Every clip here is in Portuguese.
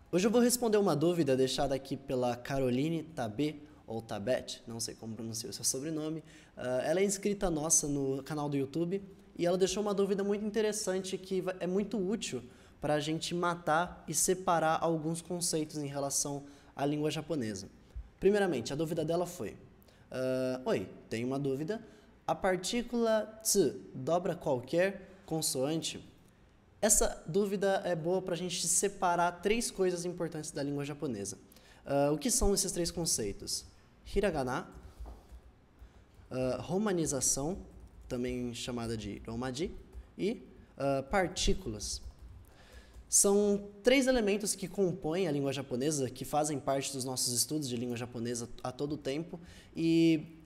Hoje eu vou responder uma dúvida deixada aqui pela Caroline Tabé, ou Tabet, não sei como pronunciar o seu sobrenome. Ela é inscrita nossa no canal do YouTube e ela deixou uma dúvida muito interessante que é muito útil para a gente matar e separar alguns conceitos em relação à língua japonesa. Primeiramente, a dúvida dela foi: Oi, tenho uma dúvida. A partícula tsu dobra qualquer consoante? Essa dúvida é boa para a gente separar três coisas importantes da língua japonesa. O que são esses três conceitos? Hiragana, romanização, também chamada de romaji, e partículas. São três elementos que compõem a língua japonesa, que fazem parte dos nossos estudos de língua japonesa a todo tempo, e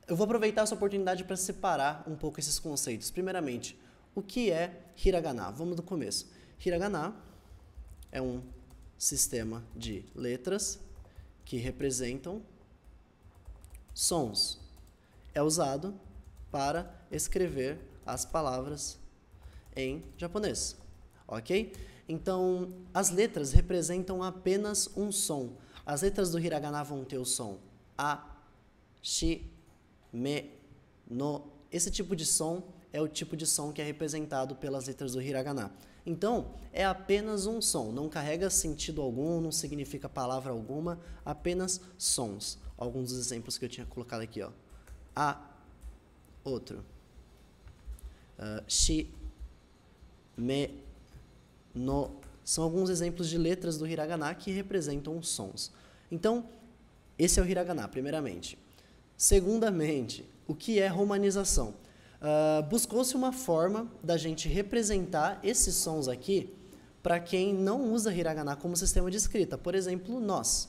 eu vou aproveitar essa oportunidade para separar um pouco esses conceitos. Primeiramente, o que é hiragana? Vamos do começo. Hiragana é um sistema de letras que representam sons. É usado para escrever as palavras em japonês, ok? Então, as letras representam apenas um som. As letras do hiragana vão ter o som a, shi, me, no. Esse tipo de som é o tipo de som que é representado pelas letras do hiragana. Então, é apenas um som, não carrega sentido algum, não significa palavra alguma, apenas sons. Alguns dos exemplos que eu tinha colocado aqui, ó. A, outro. Shi, me, no. São alguns exemplos de letras do hiragana que representam sons. Então, esse é o hiragana, primeiramente. Segundamente, o que é romanização? Buscou-se uma forma da gente representar esses sons aqui para quem não usa hiragana como sistema de escrita. Por exemplo, nós.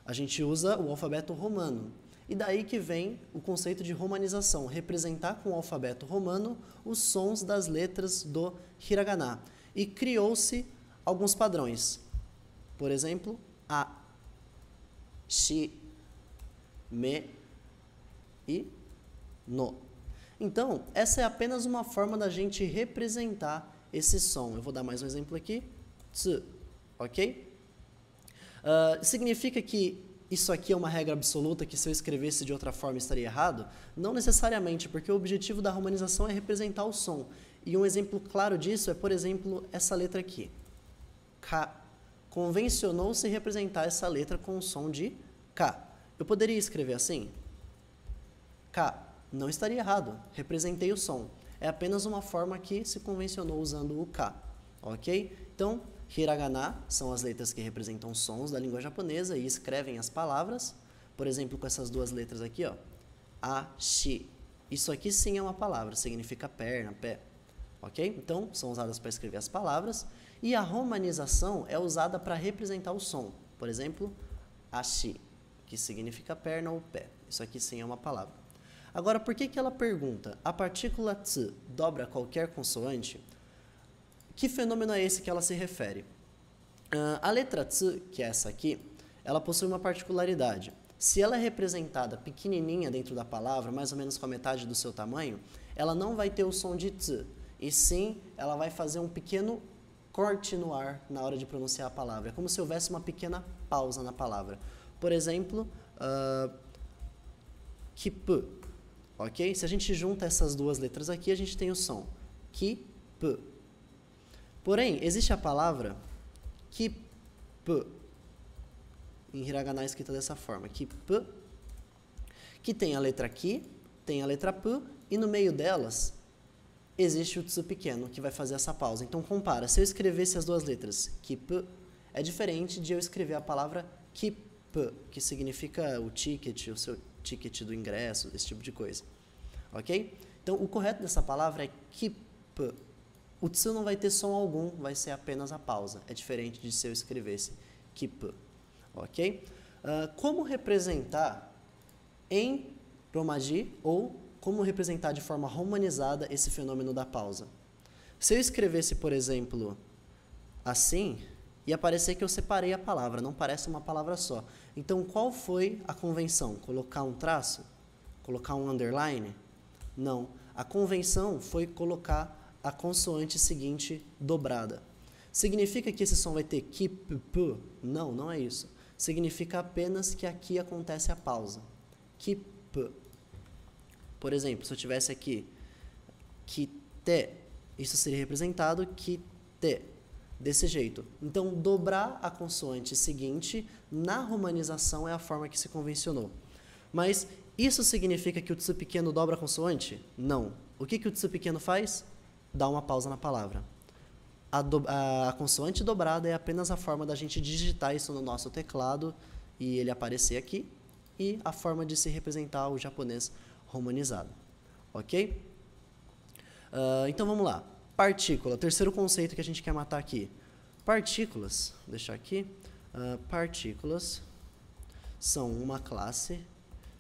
A gente usa o alfabeto romano. E daí que vem o conceito de romanização, representar com o alfabeto romano os sons das letras do hiragana. E criou-se alguns padrões. Por exemplo, a, shi, me e no. Então, essa é apenas uma forma da gente representar esse som. Eu vou dar mais um exemplo aqui. Tsu, ok? Significa que isso aqui é uma regra absoluta, que se eu escrevesse de outra forma estaria errado? Não necessariamente, porque o objetivo da romanização é representar o som. E um exemplo claro disso é, por exemplo, essa letra aqui. Ka. Convencionou-se representar essa letra com o som de K. Eu poderia escrever assim? K. Não estaria errado, representei o som. É apenas uma forma que se convencionou usando o K, ok? Então, hiragana são as letras que representam sons da língua japonesa e escrevem as palavras. Por exemplo, com essas duas letras aqui, ó. A, shi. Isso aqui sim é uma palavra, significa perna, pé, ok? Então, são usadas para escrever as palavras. E a romanização é usada para representar o som. Por exemplo, ashi, que significa perna ou pé. Isso aqui sim é uma palavra. Agora, por que ela pergunta? A partícula tsu dobra qualquer consoante? Que fenômeno é esse que ela se refere? A letra tsu, que é essa aqui, ela possui uma particularidade. Se ela é representada pequenininha dentro da palavra, mais ou menos com a metade do seu tamanho, ela não vai ter o som de tsu. E sim, ela vai fazer um pequeno corte no ar na hora de pronunciar a palavra. É como se houvesse uma pequena pausa na palavra. Por exemplo, kipu. Ok? Se a gente junta essas duas letras aqui, a gente tem o som ki, p. Porém, existe a palavra ki, p. Em hiragana é escrita dessa forma, ki, p, que tem a letra ki, tem a letra p, e no meio delas existe o tsu pequeno, que vai fazer essa pausa. Então, compara. Se eu escrevesse as duas letras ki, p, é diferente de eu escrever a palavra ki, p, que significa o ticket, o seu ticket do ingresso, esse tipo de coisa. Ok? Então, o correto dessa palavra é keep. O tsu não vai ter som algum, vai ser apenas a pausa. É diferente de se eu escrevesse keep. Ok? Como representar em romaji ou como representar de forma romanizada esse fenômeno da pausa? Se eu escrevesse, por exemplo, assim, ia parecer que eu separei a palavra, não parece uma palavra só. Então, qual foi a convenção? Colocar um traço? Colocar um underline? Não. A convenção foi colocar a consoante seguinte dobrada. Significa que esse som vai ter ki, p? Não, não é isso. Significa apenas que aqui acontece a pausa. Ki, p. Por exemplo, se eu tivesse aqui ki, te, isso seria representado ki, te. Desse jeito. Então, dobrar a consoante seguinte na romanização é a forma que se convencionou. Mas isso significa que o tsu pequeno dobra a consoante? Não. O que o tsu pequeno faz? Dá uma pausa na palavra. A consoante dobrada é apenas a forma da gente digitar isso no nosso teclado e ele aparecer aqui, e a forma de se representar o japonês romanizado. Ok? Então vamos lá. Partícula, terceiro conceito que a gente quer matar aqui. Partículas, vou deixar aqui. Partículas são uma classe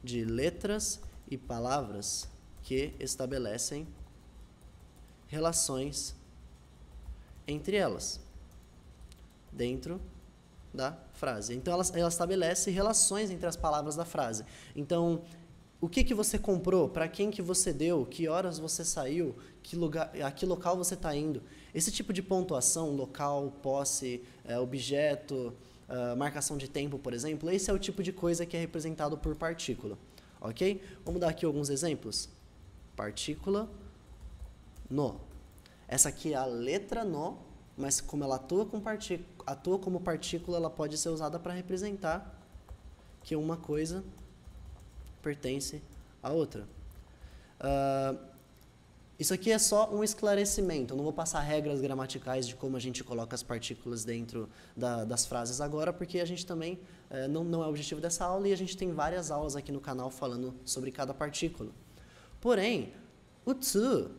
de letras e palavras que estabelecem relações entre elas, dentro da frase. Então, ela estabelece relações entre as palavras da frase. Então, o que você comprou, para quem que você deu, que horas você saiu, a que local você está indo. Esse tipo de pontuação, local, posse, objeto, marcação de tempo, por exemplo, esse é o tipo de coisa que é representado por partícula. Ok? Vamos dar aqui alguns exemplos. Partícula no. Essa aqui é a letra no, mas como ela atua como partícula, ela pode ser usada para representar que uma coisa pertence à outra. Isso aqui é só um esclarecimento, eu não vou passar regras gramaticais de como a gente coloca as partículas dentro das frases agora, porque a gente também não é o objetivo dessa aula e a gente tem várias aulas aqui no canal falando sobre cada partícula. Porém, o tsu,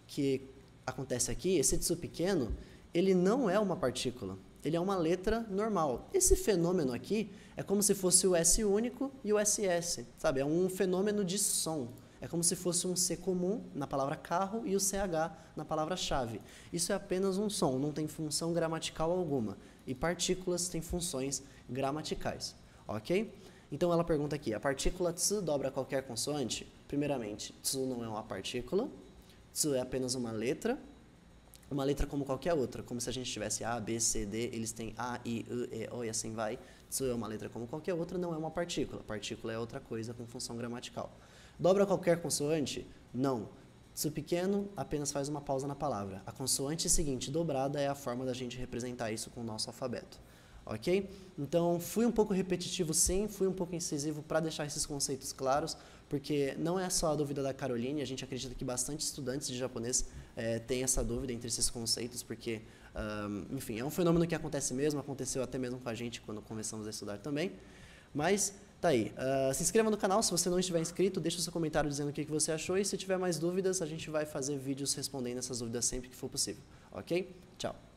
que acontece aqui, esse tsu pequeno, ele não é uma partícula, ele é uma letra normal. Esse fenômeno aqui é como se fosse o S único e o SS, sabe? É um fenômeno de som. É como se fosse um C comum na palavra carro e o CH na palavra chave. Isso é apenas um som, não tem função gramatical alguma. E partículas têm funções gramaticais, ok? Então ela pergunta aqui, a partícula tsu dobra qualquer consoante? Primeiramente, tsu não é uma partícula, tsu é apenas uma letra como qualquer outra, como se a gente tivesse A, B, C, D, eles têm A, I, E, O e assim vai. Tsu é uma letra como qualquer outra, não é uma partícula. Partícula é outra coisa com função gramatical. Dobra qualquer consoante? Não. Tsu pequeno apenas faz uma pausa na palavra. A consoante seguinte dobrada é a forma da gente representar isso com o nosso alfabeto. Ok? Então, fui um pouco repetitivo sim, fui um pouco incisivo para deixar esses conceitos claros, porque não é só a dúvida da Caroline, a gente acredita que bastante estudantes de japonês têm essa dúvida entre esses conceitos, porque, enfim, é um fenômeno que acontece mesmo, aconteceu até mesmo com a gente quando começamos a estudar também, mas tá aí. Se inscreva no canal, se você não estiver inscrito, deixa o seu comentário dizendo o que você achou, e se tiver mais dúvidas, a gente vai fazer vídeos respondendo essas dúvidas sempre que for possível, ok? Tchau!